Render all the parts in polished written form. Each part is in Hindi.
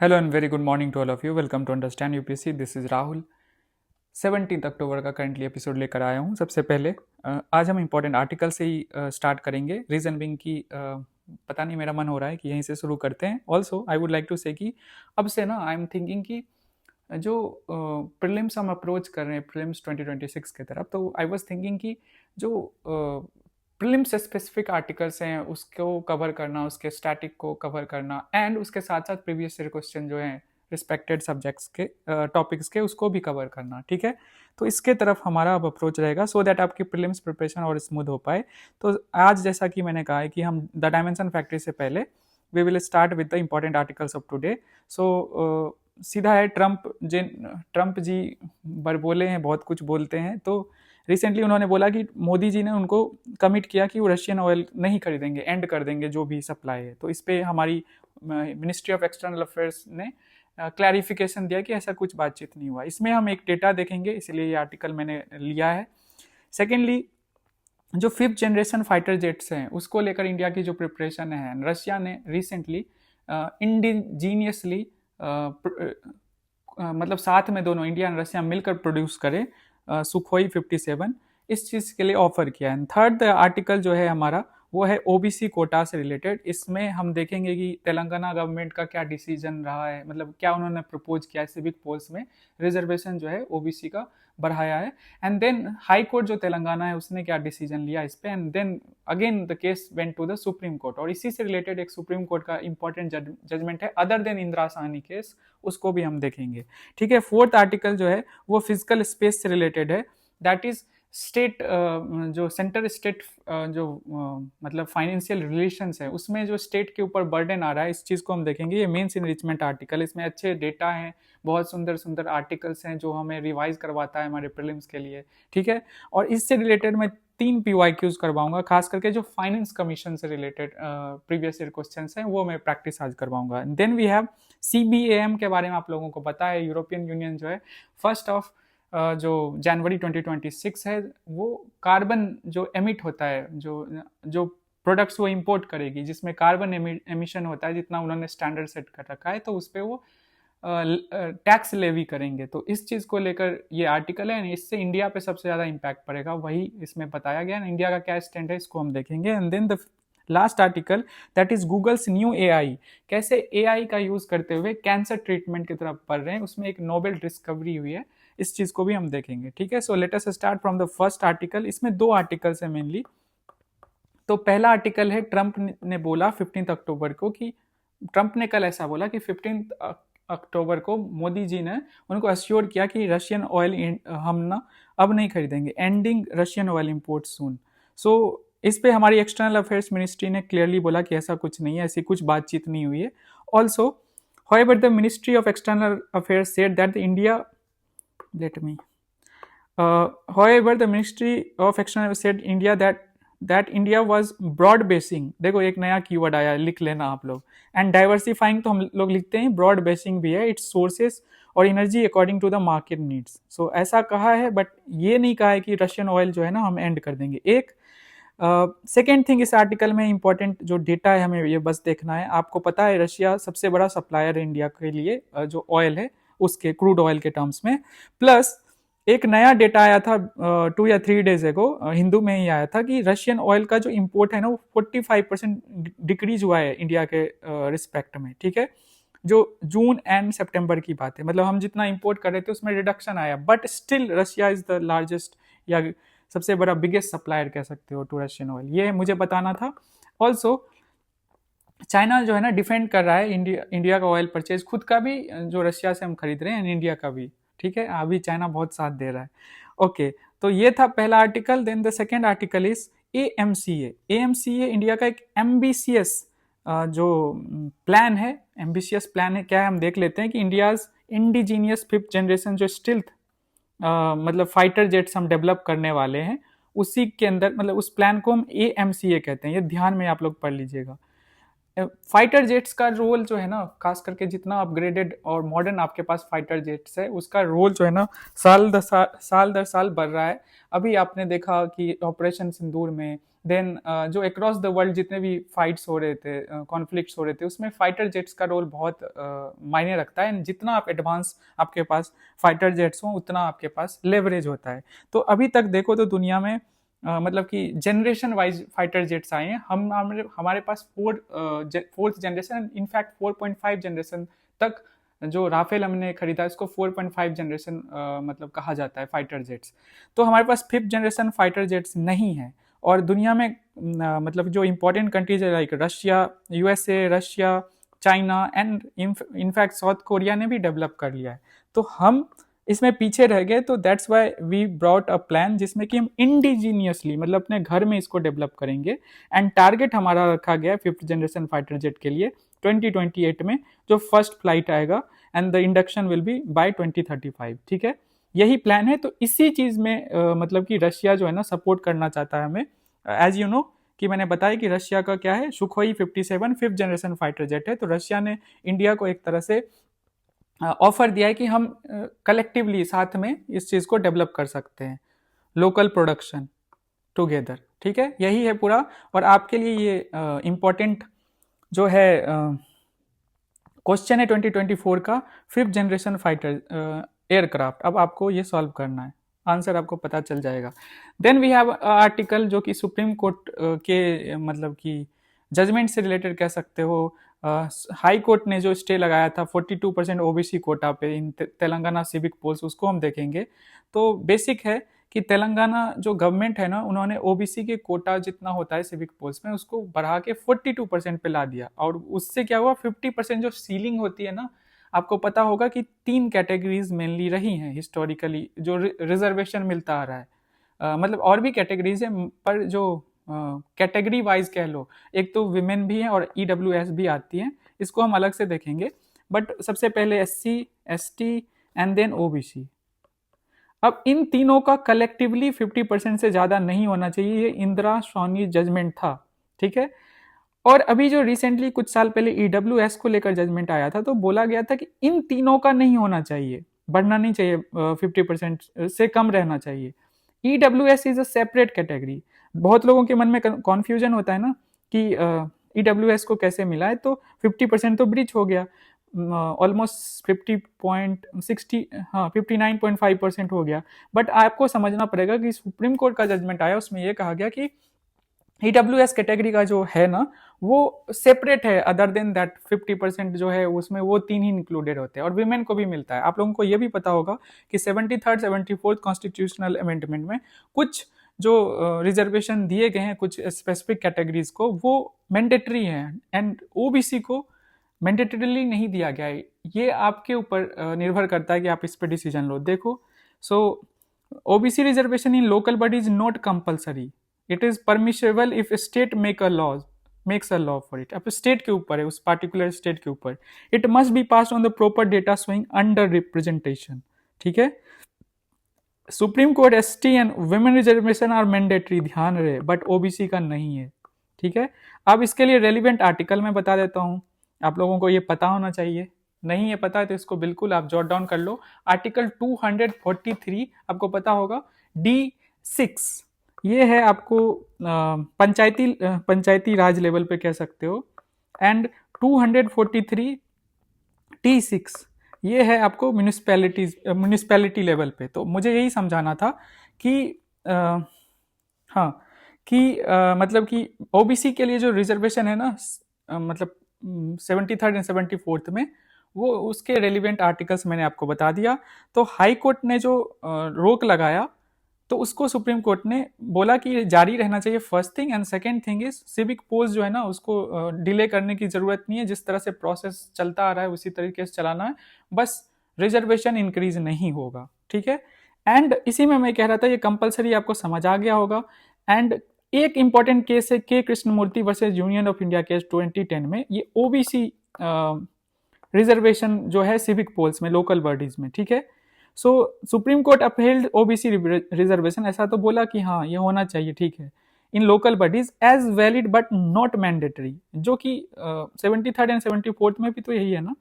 Hello and very good morning to all of you. Welcome to understand UPSC. This is Rahul. 17 October का करंटली एपिसोड लेकर आया हूँ। सबसे पहले आज हम इंपॉर्टेंट आर्टिकल से ही स्टार्ट करेंगे। रीज़न बिंग कि पता नहीं, मेरा मन हो रहा है कि यहीं से शुरू करते हैं। Also I would like to say कि अब से ना आई एम थिंकिंग कि जो प्रीलिम्स हम अप्रोच कर रहे हैं, प्रीलिम्स 2026 की तरफ, तो आई वाज थिंकिंग कि जो प्रीलिम्स से स्पेसिफिक आर्टिकल्स हैं उसको कवर करना, उसके स्टैटिक को कवर करना, एंड उसके साथ साथ प्रीवियस ईयर क्वेश्चन जो हैं रिस्पेक्टेड सब्जेक्ट्स के टॉपिक्स के, उसको भी कवर करना। ठीक है, तो इसके तरफ हमारा अब अप्रोच रहेगा सो दैट आपकी प्रीलिम्स प्रिपरेशन और स्मूथ हो पाए। तो आज जैसा कि मैंने कहा है कि हम द डायमेंशन फैक्ट्री से पहले we will start with the important articles of today. So सीधा है, ट्रंप जी बड़बोले हैं, बहुत कुछ बोलते हैं। तो रिसेंटली उन्होंने बोला कि मोदी जी ने उनको कमिट किया कि वो रशियन ऑयल नहीं खरीदेंगे, एंड कर देंगे जो भी सप्लाई है। तो इस पर हमारी मिनिस्ट्री ऑफ एक्सटर्नल अफेयर्स ने क्लैरिफिकेशन दिया कि ऐसा कुछ बातचीत नहीं हुआ। इसमें हम एक डेटा देखेंगे, इसलिए ये आर्टिकल मैंने लिया है। सेकेंडली, जो 5th जनरेशन फाइटर जेट्स हैं उसको लेकर इंडिया की जो प्रिपरेशन है, रशिया ने रिसेंटली इंडिजीनियसली मतलब साथ में दोनों इंडिया और रशिया मिलकर प्रोड्यूस करे सुखोई 57, इस चीज़ के लिए ऑफर किया है। थर्ड आर्टिकल जो है हमारा वो है ओबीसी कोटा से रिलेटेड। इसमें हम देखेंगे कि तेलंगाना गवर्नमेंट का क्या डिसीजन रहा है, मतलब क्या उन्होंने प्रपोज किया है सिविक पोल्स में रिजर्वेशन जो है ओबीसी का बढ़ाया है, एंड देन हाई कोर्ट जो तेलंगाना है उसने क्या डिसीजन लिया इस पे, and then again the case went to the supreme court. और इसी से रिलेटेड एक सुप्रीम कोर्ट का इंपॉर्टेंट जजमेंट है other than Indira Sawhney case, उसको भी हम देखेंगे। ठीक है, फोर्थ आर्टिकल जो है वो फिजिकल स्पेस से रिलेटेड है। दैट इज स्टेट जो सेंटर स्टेट जो मतलब फाइनेंशियल रिलेशंस है उसमें जो स्टेट के ऊपर बर्डन आ रहा है, इस चीज़ को हम देखेंगे। ये मेंस इनरिचमेंट आर्टिकल, इसमें अच्छे डेटा हैं, बहुत सुंदर सुंदर आर्टिकल्स हैं जो हमें रिवाइज करवाता है हमारे प्रीलिम्स के लिए। ठीक है, और इससे रिलेटेड मैं 3 PYQs करवाऊंगा, खास करके जो फाइनेंस कमीशन से रिलेटेड प्रीवियस ईयर क्वेश्चन हैं वो मैं प्रैक्टिस आज करवाऊंगा। देन वी हैव CBAM के बारे में आप लोगों को पता है, यूरोपियन यूनियन जो है 1 जो जनवरी 2026 है वो कार्बन जो एमिट होता है, जो जो प्रोडक्ट्स वो इंपोर्ट करेगी जिसमें कार्बन एमिशन होता है, जितना उन्होंने स्टैंडर्ड सेट कर रखा है, तो उस पर वो टैक्स लेवी करेंगे। तो इस चीज़ को लेकर ये आर्टिकल है, इससे इंडिया पे सबसे ज़्यादा इम्पैक्ट पड़ेगा, वही इसमें बताया गया है। इंडिया का क्या स्टैंड है इसको हम देखेंगे। And then the last article that is Google's new AI, कैसे AI का यूज़ करते हुए कैंसर ट्रीटमेंट की तरफ बढ़ रहे हैं, उसमें एक नोबेल डिस्कवरी हुई है, इस चीज़ को भी हम देखेंगे। ठीक है, so let us start from the first article. इसमें 2 आर्टिकल्स हैं मेनली। तो पहला आर्टिकल है, ट्रंप ने बोला 15 अक्टूबर को कि ट्रंप ने कल ऐसा बोला कि 15 अक्टूबर को मोदी जी ने उनको अश्योर किया कि रशियन ऑयल हम ना अब नहीं खरीदेंगे, एंडिंग रशियन ऑयल इंपोर्ट सून। सो इस पे हमारी एक्सटर्नल अफेयर्स मिनिस्ट्री ने क्लियरली बोला कि ऐसा कुछ नहीं है, ऐसी कुछ बातचीत नहीं हुई है। Also however the ministry of external affairs said that the India let me however the ministry of external affairs said India that India was broad basing, देखो एक नया कीवर्ड आया, लिख लेना आप लोग, एंड डाइवर्सिफाइंग तो हम लोग लिखते हैं, ब्रॉड बेसिंग भी है, इट्स सोर्सेस और energy according to the market needs. So ऐसा कहा है, बट ये नहीं कहा है कि रशियन ऑयल जो है ना हम एंड कर देंगे। एक सेकेंड थिंग, इस आर्टिकल में इंपॉर्टेंट जो डेटा है हमें ये बस देखना है। आपको पता है रशिया सबसे बड़ा सप्लायर है इंडिया के लिए जो ऑयल है उसके, क्रूड ऑयल के टर्म्स में। प्लस एक नया डेटा आया था 2 या 3 डेज एगो, हिंदू में ही आया था कि रशियन ऑयल का जो इंपोर्ट है ना वो 45% डिक्रीज हुआ है इंडिया के रिस्पेक्ट में। ठीक है, जो जून एंड सितंबर की बात है, मतलब हम जितना इंपोर्ट कर रहे थे उसमें रिडक्शन आया, but still Russia is the largest या सबसे बड़ा बिगेस्ट सप्लायर कह सकते हो टू रशियन ऑयल, ये मुझे बताना था। ऑल्सो चाइना जो है ना डिफेंड कर रहा है इंडिया का ऑयल परचेज, खुद का भी जो रशिया से हम खरीद रहे हैं, इंडिया का भी। ठीक है, अभी चाइना बहुत साथ दे रहा है। ओके, तो ये था पहला article. Then the second article is AMCA India का एक एम्बिशियस जो प्लान है, एम्बिशियस प्लान है, क्या है हम देख लेते हैं कि इंडियाज इंडिजीनियस 5th जनरेशन जो स्टिल्थ मतलब फाइटर जेट्स हम डेवलप करने वाले हैं, उसी के अंदर मतलब उस प्लान को हम AMCA कहते हैं, ये ध्यान में आप लोग पढ़ लीजिएगा। फाइटर जेट्स का रोल जो है ना, खास करके जितना अपग्रेडेड और मॉडर्न आपके पास फाइटर जेट्स है, उसका रोल जो है ना साल दर साल बढ़ रहा है। अभी आपने देखा कि ऑपरेशन सिंदूर में, देन जो अक्रॉस द वर्ल्ड जितने भी फाइट्स हो रहे थे, कॉन्फ्लिक्ट्स हो रहे थे, उसमें फाइटर जेट्स का रोल बहुत मायने रखता है। जितना आप एडवांस आपके पास फाइटर जेट्स हो, उतना आपके पास लेवरेज होता है। तो अभी तक देखो तो दुनिया में मतलब कि जनरेशन वाइज फाइटर जेट्स आए हैं। हमारे पास फोर्थ जनरेशन, इनफैक्ट 4.5 जनरेशन तक जो राफेल हमने खरीदा, इसको 4.5 जनरेशन मतलब कहा जाता है फाइटर जेट्स। तो हमारे पास फिफ्थ जनरेशन फाइटर जेट्स नहीं है। और दुनिया में मतलब जो इंपॉर्टेंट कंट्रीज है like Russia, USA, Russia, China and in fact south Korea ने भी डेवलप कर लिया है। तो हम इसमें पीछे रह गए। तो that's why we brought a plan जिसमें कि हम इंडिजीनियसली मतलब अपने घर में इसको डेवलप करेंगे। एंड टारगेट हमारा रखा गया फिफ्थ जनरेशन फाइटर जेट के लिए 2028 में जो फर्स्ट फ्लाइट आएगा, and the induction will be by 2035। ठीक है, यही प्लान है। तो इसी चीज में मतलब कि रशिया जो है ना सपोर्ट करना चाहता है हमें। एज यू नो कि मैंने बताया कि रशिया का क्या है, Sukhoi 57 fifth generation fighter jet है। तो रशिया ने इंडिया को एक तरह से ऑफर दिया है कि हम कलेक्टिवली साथ में इस चीज को डेवलप कर सकते हैं, लोकल प्रोडक्शन टुगेदर। ठीक है, यही है पूरा। और आपके लिए ये इंपॉर्टेंट जो है क्वेश्चन है 2024 का, फिफ्थ जनरेशन फाइटर एयरक्राफ्ट। अब आपको ये सॉल्व करना है, आंसर आपको पता चल जाएगा। देन वी हैव आर्टिकल जो कि सुप्रीम कोर्ट के मतलब कि जजमेंट से रिलेटेड कह सकते हो। हाई कोर्ट ने जो स्टे लगाया था 42% ओबीसी कोटा पे इन तेलंगाना सिविक पोल्स, उसको हम देखेंगे। तो बेसिक है कि तेलंगाना जो गवर्नमेंट है ना, उन्होंने ओबीसी के कोटा जितना होता है सिविक पोल्स में, उसको बढ़ा के 42% पे ला दिया। और उससे क्या हुआ, 50% जो सीलिंग होती है ना, आपको पता होगा कि 3 कैटेगरीज मेनली रही हैं हिस्टोरिकली जो रिजर्वेशन मिलता आ रहा है। मतलब और भी कैटेगरीज है, पर जो कैटेगरी वाइज कह लो, एक तो विमेन भी है और ईडब्ल्यूएस भी आती है, इसको हम अलग से देखेंगे। बट सबसे पहले SC, ST and then OBC. अब इन तीनों का कलेक्टिवली 50% से ज्यादा नहीं होना चाहिए, ये इंदिरा सोनी जजमेंट था। ठीक है, और अभी जो रिसेंटली कुछ साल पहले ईडब्ल्यूएस को लेकर जजमेंट आया था, तो बोला गया था कि इन तीनों का नहीं होना चाहिए, बढ़ना नहीं चाहिए, 50% से कम रहना चाहिए। EWS is a separate category. बहुत लोगों के मन में कॉन्फ्यूजन होता है ना कि ईडब्ल्यूएस को कैसे मिला है, तो 50% तो ब्रीच हो गया, ऑलमोस्ट 50.60, हाँ 59.5% हो गया। बट आपको समझना पड़ेगा कि सुप्रीम कोर्ट का जजमेंट आया, उसमें यह कहा गया कि ईडब्ल्यूएस कैटेगरी का जो है ना, वो सेपरेट है, अदर देन दैट 50% जो है उसमें वो 3 ही इंक्लूडेड होते हैं, और विमेन को भी मिलता है। आप लोगों को ये भी पता होगा कि 73rd 74th कॉन्स्टिट्यूशनल अमेंडमेंट में कुछ जो रिजर्वेशन दिए गए हैं कुछ स्पेसिफिक कैटेगरीज को, वो मैंडेटरी है, एंड ओबीसी को मैंडेटरीली नहीं दिया गया है। ये आपके ऊपर निर्भर करता है कि आप इस पर डिसीजन लो। देखो, so OBC reservation in local body is not compulsory, it is permissible if state makes a law for it. अब स्टेट के ऊपर है, उस पार्टिकुलर स्टेट के ऊपर। It must be pass on the proper data showing under representation. ठीक है, Supreme Court ST and women reservation are mandatory, ध्यान रहे, बट ओबीसी का नहीं है। ठीक है, अब इसके लिए रेलिवेंट आर्टिकल मैं बता देता हूं, आप लोगों को ये पता होना चाहिए। नहीं है पता तो इसको बिल्कुल आप जॉट डाउन कर लो। आर्टिकल 243 आपको पता होगा, D6, ये है आपको पंचायती राज लेवल पे कह सकते हो। एंड 243 T6 ये है आपको म्यूनिसपैलिटी लेवल पे। तो मुझे यही समझाना था कि हाँ कि मतलब कि ओबीसी के लिए जो रिजर्वेशन है ना, मतलब 73rd एंड 74th में, वो उसके रेलिवेंट आर्टिकल्स मैंने आपको बता दिया। तो हाई कोर्ट ने जो रोक लगाया, तो उसको सुप्रीम कोर्ट ने बोला कि जारी रहना चाहिए, first thing. And second thing is civic polls जो है ना, उसको डिले करने की जरूरत नहीं है, जिस तरह से प्रोसेस चलता आ रहा है उसी तरीके से चलाना है, बस रिजर्वेशन इंक्रीज नहीं होगा। ठीक है, एंड इसी में मैं कह रहा था ये कंपलसरी आपको समझ आ गया होगा। एंड एक इंपॉर्टेंट केस है के Krishnamurthy versus union of India case 2010 में, ये ओबीसी रिजर्वेशन जो है सिविक पोल्स में, लोकल बॉडीज में। ठीक है, so Supreme Court upheld OBC reservation, ऐसा तो बोला कि हाँ ये होना चाहिए, ठीक है। In local bodies as valid but not mandatory, जो कि 73rd एंड 74th में भी तो यही है ना,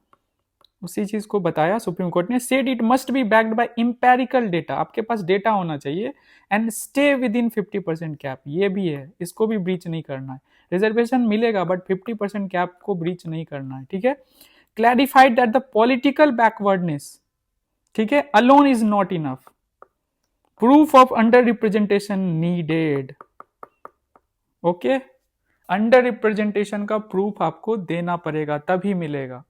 उसी चीज को बताया सुप्रीम कोर्ट ने। Said it must B backed by empirical data, आपके पास डेटा होना चाहिए, and stay with in 50% cap, ये भी है, इसको भी ब्रीच नहीं करना है। रिजर्वेशन मिलेगा बट 50% कैप को ब्रीच नहीं करना है, ठीक है। Clarified that the political backwardness, ठीक है, alone is not enough, proof of under representation needed. Okay, under representation का प्रूफ आपको देना पड़ेगा तभी मिलेगा,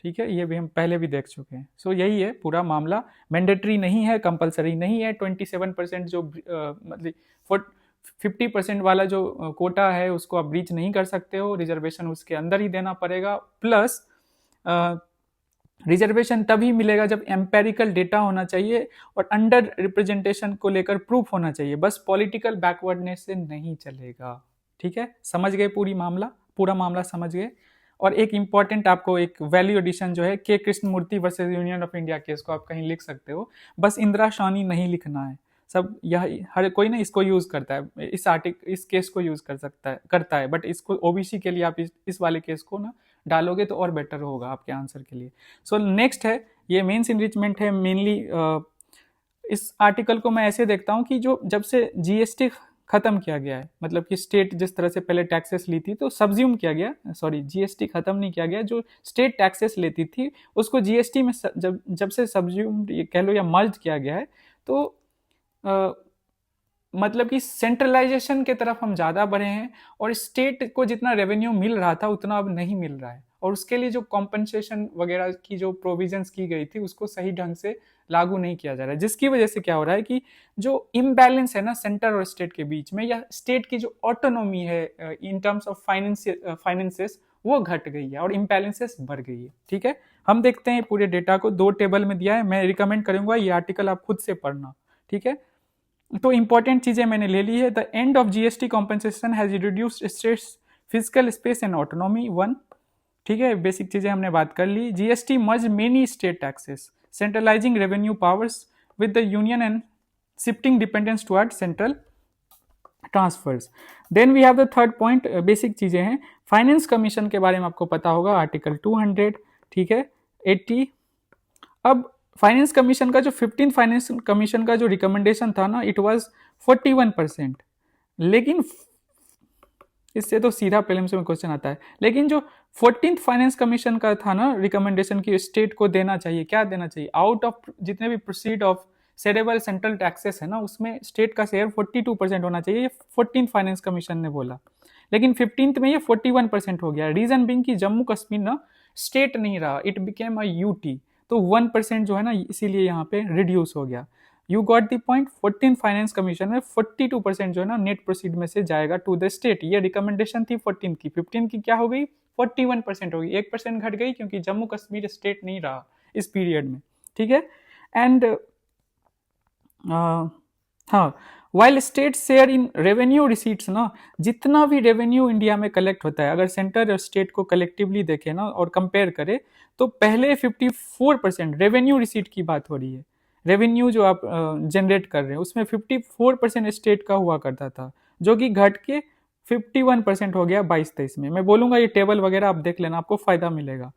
ठीक है, ये भी हम पहले भी देख चुके हैं। सो यही है पूरा मामला, मैंडेटरी नहीं है, कंपलसरी नहीं है। 27% जो मतलब 50% वाला जो कोटा है उसको आप ब्रीच नहीं कर सकते हो, रिजर्वेशन उसके अंदर ही देना पड़ेगा। प्लस रिजर्वेशन तभी मिलेगा जब एम्पेरिकल डेटा होना चाहिए और अंडर रिप्रेजेंटेशन को लेकर प्रूफ होना चाहिए, बस पॉलिटिकल बैकवर्डनेस से नहीं चलेगा, ठीक है। समझ गए पूरा मामला समझ गए। और एक इंपॉर्टेंट आपको एक वैल्यू एडिशन जो है के Krishnamurthy versus union of India case को आप कहीं लिख सकते हो, बस इंदिरा शानी नहीं लिखना है, सब यह हर कोई ना इसको यूज करता है, इस केस को यूज करता है, बट इसको ओबीसी के लिए आप इस वाले केस को ना डालोगे तो और बेटर होगा आपके आंसर के लिए। सो नेक्स्ट है, ये मेंस इनरिचमेंट है मेनली। इस आर्टिकल को मैं ऐसे देखता हूँ कि जो जब से जीएसटी खत्म किया गया है, मतलब कि स्टेट जिस तरह से पहले टैक्सेस ली थी तो सब्ज्यूम किया गया, सॉरी जीएसटी खत्म नहीं किया गया, जो स्टेट टैक्सेस लेती थी उसको जीएसटी में जब से सब्ज्यूम कह लो या मर्ज किया गया है, तो मतलब कि सेंट्रलाइजेशन के तरफ हम ज़्यादा बढ़े हैं और स्टेट को जितना रेवेन्यू मिल रहा था उतना अब नहीं मिल रहा है, और उसके लिए जो कॉम्पनसेशन वगैरह की जो प्रोविजंस की गई थी उसको सही ढंग से लागू नहीं किया जा रहा है, जिसकी वजह से क्या हो रहा है कि जो इम्बैलेंस है ना सेंटर और स्टेट के बीच में, या स्टेट की जो ऑटोनॉमी है इन टर्म्स ऑफ फाइनेंसेस वो घट गई है और इम्बैलेंसेस बढ़ गई है, ठीक है। हम देखते हैं पूरे डेटा को, 2 टेबल में दिया है, मैं रिकमेंड करूंगा ये आर्टिकल आप खुद से पढ़ना, ठीक है। तो इंपॉर्टेंट चीजें मैंने ले ली है। The end of GST compensation has reduced states physical space and autonomy 1, ठीक है, बेसिक चीजें हमने बात कर ली। GST merge many state taxes, centralizing revenue powers with the union and shifting dependence toward central transfers. Then we have the third point, basic चीजें हैं। फाइनेंस कमीशन के बारे में आपको पता होगा, आर्टिकल 200, ठीक है, 80। अब फाइनेंस कमीशन का जो 15th फाइनेंस कमीशन का जो रिकमेंडेशन था ना, इट वाज 41%, लेकिन इससे तो सीधा प्रीलिम्स में क्वेश्चन आता है, लेकिन जो 14th फाइनेंस कमीशन का था ना रिकमेंडेशन की स्टेट को देना चाहिए, क्या देना चाहिए, आउट ऑफ जितने भी proceed of cerebral central taxes है ना उसमें स्टेट का शेयर 42% होना चाहिए, 14th फाइनेंस कमीशन ने बोला, लेकिन 15th में ये 41% हो गया। रीजन बिंग कि जम्मू कश्मीर ना स्टेट नहीं रहा, इट बिकेम अ यूटी, तो 1% जो है ना इसीलिए यहाँ पे रिड्यूस हो गया। You got the point. 14th finance commission में 42% जो है ना नेट प्रोसीड में से जाएगा टू द स्टेट, ये रिकमेंडेशन थी 14th की, 15th की क्या हो गई, 41% होगी, 1% घट गई क्योंकि जम्मू कश्मीर स्टेट नहीं रहा इस पीरियड में, ठीक है। एंड हाँ, while state share in revenue receipts ना, जितना भी रेवेन्यू इंडिया में कलेक्ट होता है, अगर सेंटर और स्टेट को कलेक्टिवली देखें ना और कंपेयर करें, तो पहले 54% रेवेन्यू रिसीट की बात हो रही है, रेवेन्यू जो आप जनरेट कर रहे हैं उसमें 54% स्टेट का हुआ करता था, जो कि घट के 51% हो गया 22-23 में। मैं बोलूंगा ये टेबल वगैरह आप देख लेना, आपको फायदा मिलेगा।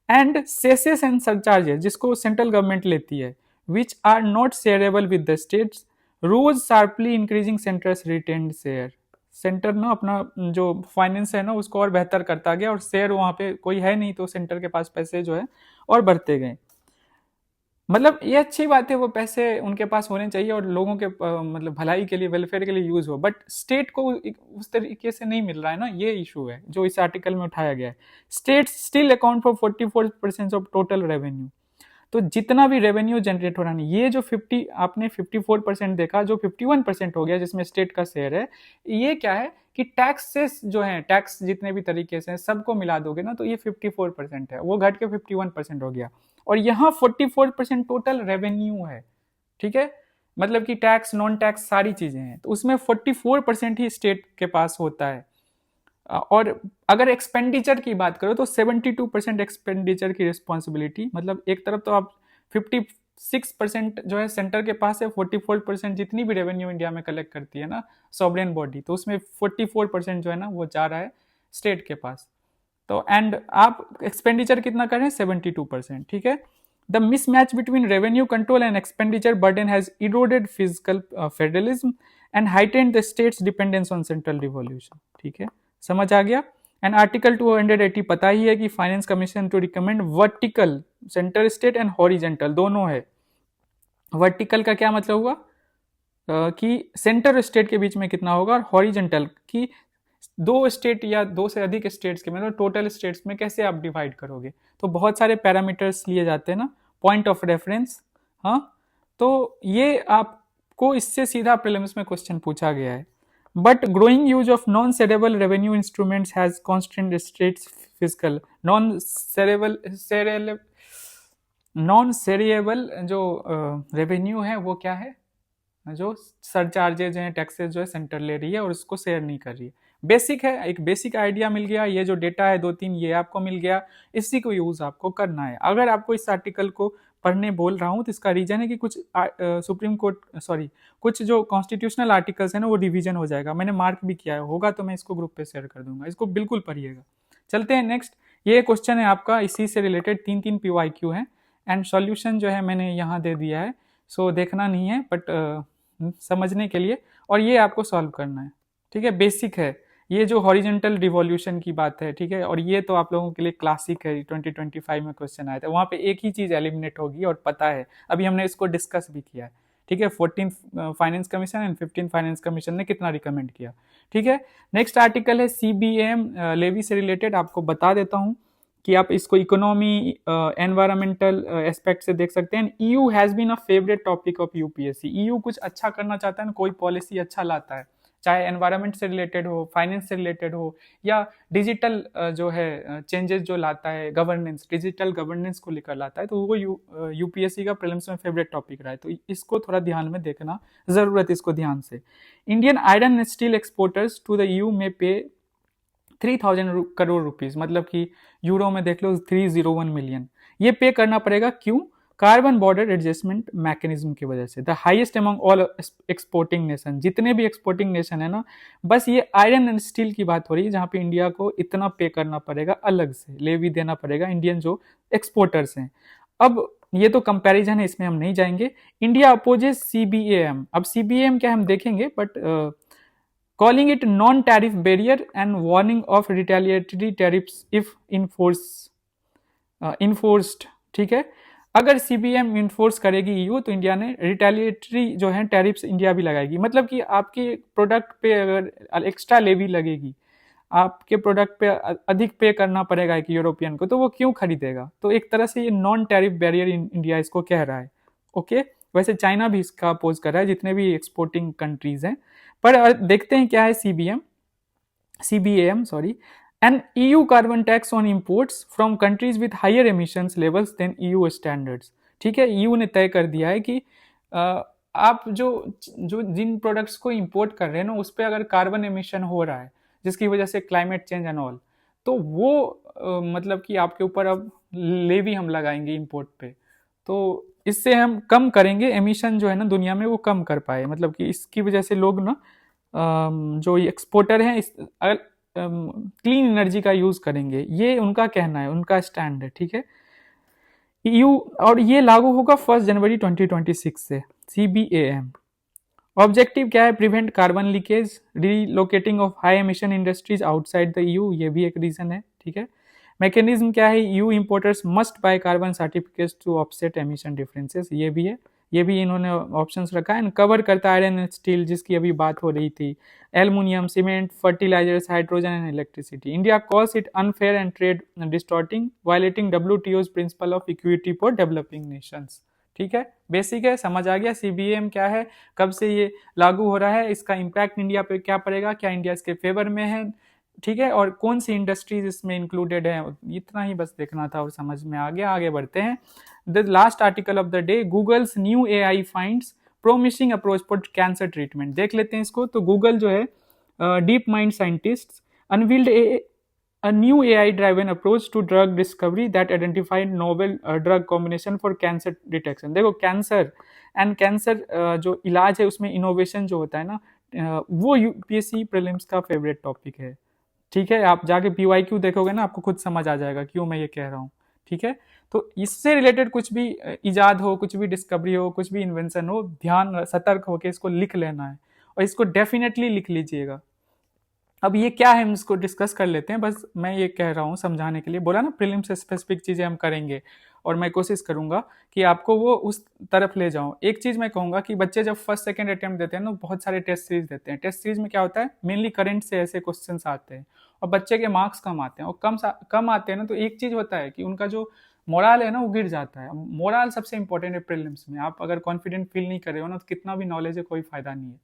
एंड सेसेस एंड सरचार्जेस जिसको सेंट्रल गवर्नमेंट लेती है, which are not shareable with the states, rose sharply increasing centre's retained share. Centre ना अपना जो फाइनेंस है ना उसको और बेहतर करता गया और शेयर वहां पे कोई है नहीं, तो सेंटर के पास पैसे जो है और बढ़ते गए। मतलब ये अच्छी बात है, वो पैसे उनके पास होने चाहिए और लोगों के मतलब भलाई के लिए, वेलफेयर के लिए यूज हो, बट स्टेट को उस तरीके से नहीं मिल रहा है ना, ये इशू है जो इस आर्टिकल में उठाया गया है। State still account for 44% of total revenue, तो जितना भी रेवेन्यू जनरेट हो रहा है, ये जो 50 आपने 54% देखा, जो 51% हो गया जिसमें स्टेट का शेयर है, ये क्या है कि टैक्सेस जो है, टैक्स जितने भी तरीके से सबको मिला दोगे ना तो ये 54% है, वो घट के 51% हो गया, और यहाँ 44% टोटल रेवेन्यू है, ठीक है, मतलब कि टैक्स नॉन टैक्स सारी चीजें हैं, तो उसमें 44% ही स्टेट के पास होता है। और अगर एक्सपेंडिचर की बात करो तो 72% एक्सपेंडिचर की रिस्पॉन्सिबिलिटी, मतलब एक तरफ तो आप 46% जो है सेंटर के पास है, 44% जितनी भी रेवेन्यू इंडिया में कलेक्ट करती है ना सॉवरेन बॉडी, तो उसमें 44% जो है ना वो जा रहा है स्टेट के पास। तो एंड आप एक्सपेंडिचर कितना कर रहे हैं, 72%, ठीक है। The mismatch between revenue control and expenditure burden has eroded physical federalism and heightened the states dependence on central revolution, ठीक है, समझ आ गया। एंड आर्टिकल 280 पता ही है कि finance commission to recommend vertical, centre state and horizontal दोनों है। वर्टिकल का क्या मतलब हुआ कि सेंटर स्टेट के बीच में कितना होगा, और हॉरिजेंटल की दो स्टेट या दो से अधिक स्टेट्स के मतलब टोटल स्टेट्स में कैसे आप डिवाइड करोगे। तो बहुत सारे पैरामीटर्स लिए जाते हैं ना, पॉइंट ऑफ रेफरेंस। हाँ, तो ये आपको इससे सीधा प्रीलिम्स में क्वेश्चन पूछा गया है। But growing use of non shareable revenue instruments has constant states physical non shareable जो रेवेन्यू है वो क्या है, जो सरचार्जेज हैं, टैक्सेस जो है सेंटर ले रही है और उसको शेयर नहीं कर रही है। बेसिक है, एक बेसिक आइडिया मिल गया। ये जो डेटा है 2-3 ये आपको मिल गया, इसी को यूज आपको करना है। अगर आपको इस आर्टिकल को पढ़ने बोल रहा हूँ तो इसका रीजन है कि कुछ सुप्रीम कोर्ट कुछ जो कॉन्स्टिट्यूशनल आर्टिकल्स है ना वो रिवीजन हो जाएगा, मैंने मार्क भी किया है, होगा तो मैं इसको ग्रुप पे शेयर कर दूंगा, इसको बिल्कुल पढ़िएगा। चलते हैं नेक्स्ट। ये क्वेश्चन है आपका इसी से रिलेटेड, 3-3 PYQ है एंड सॉल्यूशन जो है मैंने यहाँ दे दिया है, सो देखना नहीं है बट समझने के लिए, और ये आपको सॉल्व करना है, ठीक है। बेसिक है ये जो हॉरिजेंटल रिवॉल्यूशन की बात है, ठीक है, और ये तो आप लोगों के लिए क्लासिक है, 2025 में क्वेश्चन आया था, वहां पे एक ही चीज एलिमिनेट होगी और पता है, अभी हमने इसको डिस्कस भी किया है, ठीक है। 14th finance commission and 15th finance commission ने कितना रिकमेंड किया, ठीक है। नेक्स्ट आर्टिकल है CBAM लेवी से रिलेटेड, आपको बता देता हूँ कि आप इसको इकोनॉमी एनवायरमेंटल एस्पेक्ट से देख सकते हैं। EU has been a favourite topic of UPSC। EU कुछ अच्छा करना चाहता है ना, कोई पॉलिसी अच्छा लाता है, चाहे एनवायरमेंट से रिलेटेड हो, फाइनेंस से रिलेटेड हो, या डिजिटल जो है चेंजेस जो लाता है, गवर्नेंस, डिजिटल गवर्नेंस को लेकर लाता है, तो वो UPSC का प्रीलिम्स में फेवरेट टॉपिक रहा है, तो इसको थोड़ा ध्यान में देखना जरूरत है, इसको ध्यान से। Indian iron and steel exporters to the EU में पे 3000 करोड़ रुपीज, मतलब कि यूरो में देख लो 301 मिलियन, ये पे करना पड़ेगा। क्यों? कार्बन बॉर्डर एडजस्टमेंट मैकेनिज्म की वजह से। The highest among all exporting nation, जितने भी एक्सपोर्टिंग नेशन है ना, बस ये आयरन एंड स्टील की बात हो रही है जहां पे इंडिया को इतना पे करना पड़ेगा, अलग से लेवी देना पड़ेगा इंडियन जो एक्सपोर्टर्स हैं। अब ये तो कंपैरिजन है, इसमें हम नहीं जाएंगे। India opposes CBAM। अब CBAM क्या हम देखेंगे, but calling it non-tariff barrier and warning of retaliatory tariffs if enforced, ठीक है। अगर CBAM इन्फोर्स करेगी EU तो इंडिया ने रिटेलिएटरी जो है टैरिफ्स इंडिया भी लगाएगी, मतलब कि आपके प्रोडक्ट पे अगर एक्स्ट्रा लेवी लगेगी, आपके प्रोडक्ट पे अधिक पे करना पड़ेगा एक यूरोपियन को, तो वो क्यों खरीदेगा। तो एक तरह से ये नॉन टैरिफ बैरियर इंडिया इसको कह रहा है, ओके। वैसे चाइना भी इसका अपोज कर रहा है, जितने भी एक्सपोर्टिंग कंट्रीज हैं। पर देखते हैं क्या है CBAM an EU carbon tax on imports from countries with higher emissions levels than EU standards, ठीक है। EU ने तय कर दिया है कि आप जो जिन प्रोडक्ट्स को इंपोर्ट कर रहे हैं ना, उस पर अगर कार्बन एमिशन हो रहा है जिसकी वजह से क्लाइमेट चेंज एंड ऑल, तो वो मतलब कि आपके ऊपर अब लेवी हम लगाएंगे इंपोर्ट पे, तो इससे हम कम करेंगे एमिशन जो है ना दुनिया में, वो कम कर पाए, मतलब कि इसकी वजह से लोग ना जो एक्सपोर्टर हैं क्लीन एनर्जी का यूज करेंगे, ये उनका कहना है, उनका स्टैंड है, ठीक है। EU और ये लागू होगा 1 जनवरी 2026 से। CBAM ऑब्जेक्टिव क्या है? Prevent carbon leakage, relocating of high emission industries outside the EU, ये भी एक रीजन है, ठीक है। मैकेनिज्म क्या है? EU importers must buy carbon certificates to offset emission differences, ये भी है, ये भी इन्होंने ऑप्शंस रखा है। कवर करता है आयरन एंड स्टील जिसकी अभी बात हो रही थी, aluminium, cement, fertilisers, hydrogen and electricity. India calls it unfair and trade distorting, violating WTO's principle of equity for developing nations, ठीक है। बेसिक है, समझ आ गया CBAM क्या है, कब से ये लागू हो रहा है, इसका इम्पैक्ट इंडिया पे क्या पड़ेगा, क्या इंडिया इसके फेवर में है, ठीक है, और कौन सी इंडस्ट्रीज इसमें इंक्लूडेड है, इतना ही बस देखना था और समझ में आ गया। आगे बढ़ते हैं। The last article of the day, Google's new AI finds promising approach for cancer treatment. देख लेते हैं इसको। तो गूगल जो है DeepMind scientist unveiled a new AI driven approach to drug discovery that identified novel drug combination for cancer detection। देखो कैंसर एंड कैंसर जो इलाज है उसमें इनोवेशन जो होता है ना, वो यूपीएससी प्रीलिम्स का फेवरेट टॉपिक है। ठीक है, आप जाके पीवाईक्यू देखोगे ना, आपको खुद समझ आ जाएगा क्यों मैं ये कह रहा हूँ। ठीक है, तो इससे रिलेटेड कुछ भी इजाद हो, कुछ भी डिस्कवरी हो, कुछ भी इन्वेंशन हो, ध्यान सतर्क होकर इसको लिख लेना है और इसको डेफिनेटली लिख लीजिएगा। अब ये क्या है हम इसको डिस्कस कर लेते हैं, बस मैं ये कह रहा हूँ समझाने के लिए। बोला ना प्रीलिम्स से स्पेसिफिक चीज़ें हम करेंगे और मैं कोशिश करूंगा कि आपको वो उस तरफ ले जाऊं। एक चीज़ मैं कहूंगा कि बच्चे जब फर्स्ट सेकंड अटेम्प्ट देते हैं ना, बहुत सारे टेस्ट सीरीज देते हैं। टेस्ट सीरीज में क्या होता है, मेनली करंट से ऐसे क्वेश्चन आते हैं और बच्चे के मार्क्स कम आते हैं, और कम आते हैं ना, तो एक चीज़ होता है कि उनका जो मोरल है ना वो गिर जाता है। मोरल सबसे इंपॉर्टेंट है प्रीलिम्स में। आप अगर कॉन्फिडेंट फील नहीं कर रहे हो ना, तो कितना भी नॉलेज है कोई फायदा नहीं है।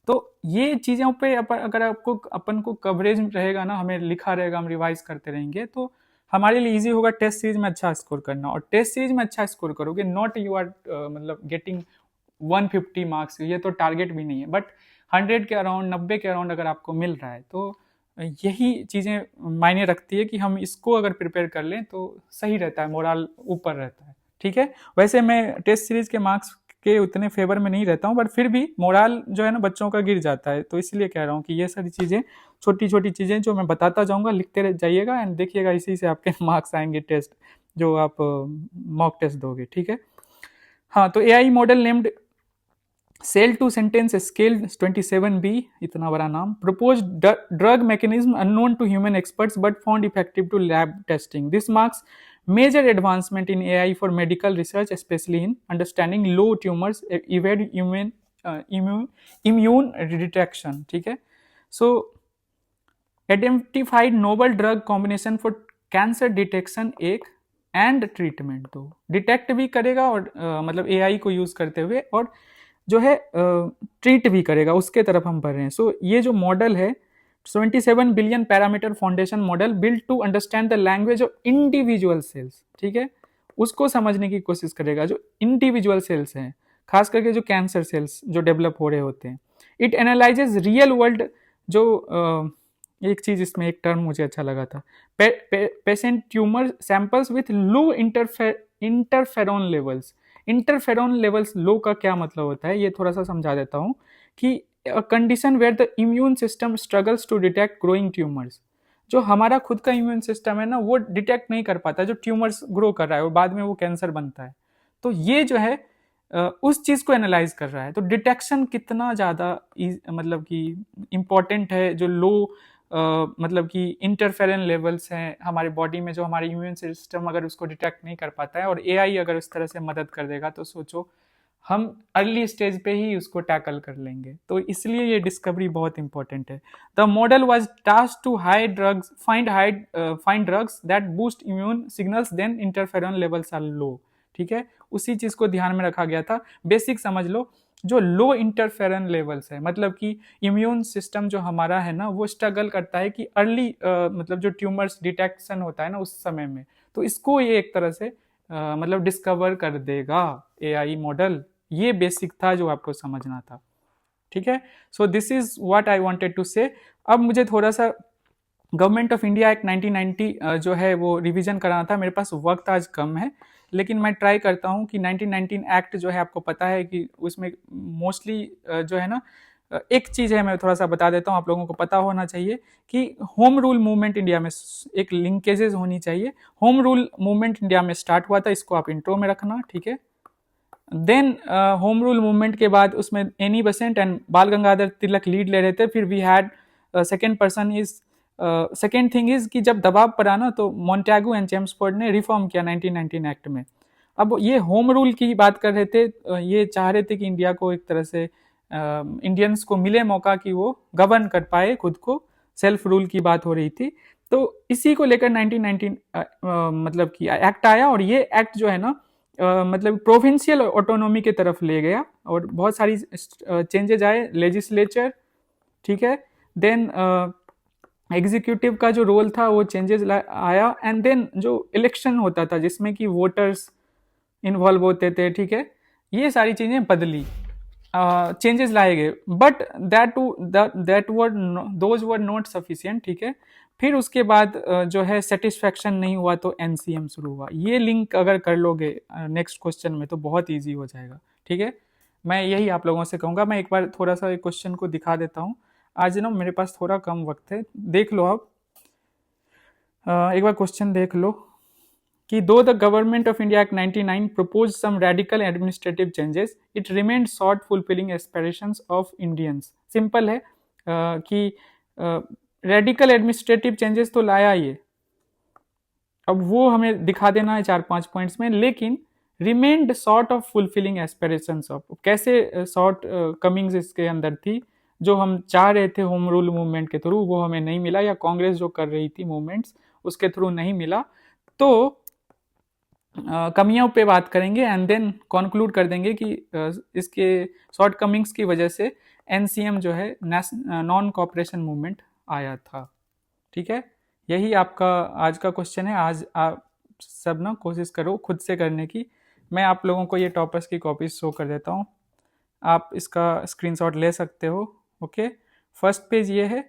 तो ये चीज़ों पे अगर आपको अपन को कवरेज रहेगा ना, हमें लिखा रहेगा, हम रिवाइज करते रहेंगे, तो हमारे लिए इजी होगा टेस्ट सीरीज में अच्छा स्कोर करना। और टेस्ट सीरीज में अच्छा स्कोर करोगे, नॉट यू आर मतलब गेटिंग 150 मार्क्स, ये तो टारगेट भी नहीं है, बट 100 के अराउंड, 90 के अराउंड अगर आपको मिल रहा है, तो यही चीज़ें मायने रखती है कि हम इसको अगर प्रिपेयर कर लें तो सही रहता है, मोरल ऊपर रहता है। ठीक है, वैसे मैं टेस्ट सीरीज के मार्क्स के उतने फेवर में नहीं रहता हूँ, बट फिर भी मोरल जो है ना बच्चों का गिर जाता है, तो इसलिए कह रहा हूँ कि ये सारी चीज़ें, छोटी छोटी चीज़ें जो मैं बताता जाऊँगा, लिखते रह जाइएगा एंड देखिएगा, इसी से आपके मार्क्स आएंगे टेस्ट जो आप मॉक टेस्ट दोगे। ठीक है, हाँ, तो AI model named cell to sentence scale 27B, इतना बड़ा नाम, propose drug mechanism unknown to human experts but found effective to lab testing. This marks major advancement in AI for medical research, especially in understanding low tumors, evade immune detection। ठीक है, so identified novel drug combination for cancer detection एक एंड ट्रीटमेंट। तो डिटेक्ट भी करेगा और मतलब एआई को यूज करते हुए, और जो है ट्रीट भी करेगा, उसके तरफ हम बढ़ रहे हैं। सो ये जो मॉडल है 27 billion parameter foundation model build to understand the language of individual cells. ठीक है, उसको समझने की कोशिश करेगा जो इंडिविजुअल सेल्स हैं, खास करके जो कैंसर सेल्स जो डेवलप हो रहे होते हैं। इट एनालाइजेज रियल वर्ल्ड, जो एक चीज इसमें, एक टर्म मुझे अच्छा लगा था, patient tumour samples with low interferon levels. Interferon levels low का क्या मतलब होता है, ये थोड़ा सा समझा देता हूँ कि a condition where the immune system struggles to detect growing tumors। जो हमारा खुद का इम्यून सिस्टम है ना, वो डिटेक्ट नहीं कर पाता जो ट्यूमर्स ग्रो कर रहा है और बाद में वो कैंसर बनता है। तो ये जो है उस चीज को एनालाइज कर रहा है। तो डिटेक्शन कितना ज्यादा मतलब कि इम्पोर्टेंट है, जो लो मतलब कि इंटरफेरेंस लेवल्स हैं हमारे बॉडी में, जो हमारे इम्यून सिस्टम अगर उसको डिटेक्ट नहीं कर पाता है, और एआई अगर उस तरह से मदद कर देगा, तो सोचो हम अर्ली स्टेज पे ही उसको टैकल कर लेंगे। तो इसलिए ये डिस्कवरी बहुत इंपॉर्टेंट है। The model was tasked to find drugs that boost immune signals then interferon levels are low. ठीक है, उसी चीज को ध्यान में रखा गया था। बेसिक समझ लो, जो लो इंटरफेरन लेवल्स है, मतलब कि इम्यून सिस्टम जो हमारा है ना, वो स्ट्रगल करता है कि अर्ली मतलब जो ट्यूमर्स डिटेक्शन होता है ना उस समय में, तो इसको ये एक तरह से मतलब डिस्कवर कर देगा एआई मॉडल। ये बेसिक था जो आपको समझना था। ठीक है, so this is what I wanted to say. अब मुझे थोड़ा सा गवर्नमेंट ऑफ इंडिया एक्ट 1990 जो है वो रिवीजन कराना था। मेरे पास वक्त आज कम है, लेकिन मैं ट्राई करता हूँ कि 1919 एक्ट जो है, आपको पता है कि उसमें मोस्टली जो है ना, एक चीज़ है मैं थोड़ा सा बता देता हूँ, आप लोगों को पता होना चाहिए कि होम रूल मूवमेंट इंडिया में एक लिंकेजेस होनी चाहिए। होम रूल मूवमेंट इंडिया में स्टार्ट हुआ था, इसको आप इंट्रो में रखना। ठीक है, देन होम रूल मूवमेंट के बाद उसमें एनी बेसेंट एंड बाल गंगाधर तिलक लीड ले रहे थे। फिर we had second person is second thing is कि जब दबाव पड़ा ना, तो मॉन्टेगू एंड चेम्सफोर्ड ने रिफॉर्म किया 1919 एक्ट में। अब ये होम रूल की बात कर रहे थे, ये चाह रहे थे कि इंडिया को एक तरह से इंडियंस को मिले मौका कि वो गवर्न कर पाए खुद को, सेल्फ रूल की बात हो रही थी। तो इसी को लेकर 1919 मतलब कि एक्ट आया, और ये एक्ट जो है ना मतलब प्रोविंशियल ऑटोनॉमी के तरफ ले गया, और बहुत सारी चेंजेज आए लेजिस्लेचर। ठीक है, देन एग्जीक्यूटिव का जो रोल था वो चेंजेस आया, एंड देन जो इलेक्शन होता था जिसमें कि वोटर्स इन्वॉल्व होते थे। ठीक है, ये सारी चीजें बदली, चेंजेस लाए गए, but those were not sufficient. ठीक है, फिर उसके बाद जो है सेटिस्फैक्शन नहीं हुआ तो एनसीएम शुरू हुआ। ये लिंक अगर कर लोगे नेक्स्ट क्वेश्चन में तो बहुत इजी हो जाएगा। ठीक है, मैं यही आप लोगों से कहूँगा। मैं एक बार थोड़ा सा एक क्वेश्चन को दिखा देता हूँ। आज ना मेरे पास थोड़ा कम वक्त है, देख लो आप। एक बार क्वेश्चन देख लो कि दो the government of India act 99 proposed some radical administrative changes, it remained short fulfilling aspirations of Indians। Simple है कि रेडिकल एडमिनिस्ट्रेटिव चेंजेस तो लाया ये, अब वो हमें दिखा देना है 4-5 पॉइंट्स में, लेकिन remained short of fulfilling aspirations of. कैसे शॉर्ट कमिंग्स इसके अंदर थी, जो हम चाह रहे थे होम रूल मूवमेंट के थ्रू वो हमें नहीं मिला, या कांग्रेस जो कर रही थी मूवमेंट्स उसके थ्रू नहीं मिला। तो कमियों पे बात करेंगे एंड देन कंक्लूड कर देंगे कि इसके शॉर्ट कमिंग्स की वजह से एनसीएम जो है नॉन कॉपरेशन मूवमेंट आया था। ठीक है, यही आपका आज का क्वेश्चन है। आज आप सब ना कोशिश करो खुद से करने की। मैं आप लोगों को ये टॉपर्स की कॉपीज शो कर देता हूँ, आप इसका स्क्रीनशॉट ले सकते हो। ओके, फर्स्ट पेज ये है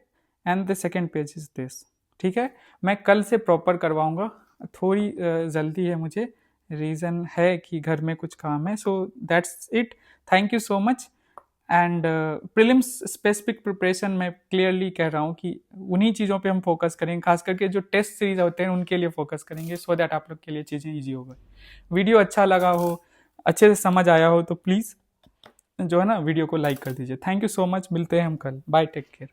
and the second page is this. ठीक है, मैं कल से प्रॉपर करवाऊंगा, थोड़ी जल्दी है मुझे, रीज़न है कि घर में कुछ काम है। So that's it, thank you so much. And prelims specific preparation मैं क्लियरली कह रहा हूँ कि उन्हीं चीज़ों पे हम फोकस करेंगे, खास करके जो टेस्ट सीरीज होते हैं उनके लिए फोकस करेंगे, सो दैट आप लोग के लिए चीज़ें ईजी हो गई। वीडियो अच्छा लगा हो, अच्छे से समझ आया हो तो प्लीज़ जो है ना वीडियो को लाइक कर दीजिए। थैंक यू सो मच, मिलते हैं हम कल, बाय, टेक केयर।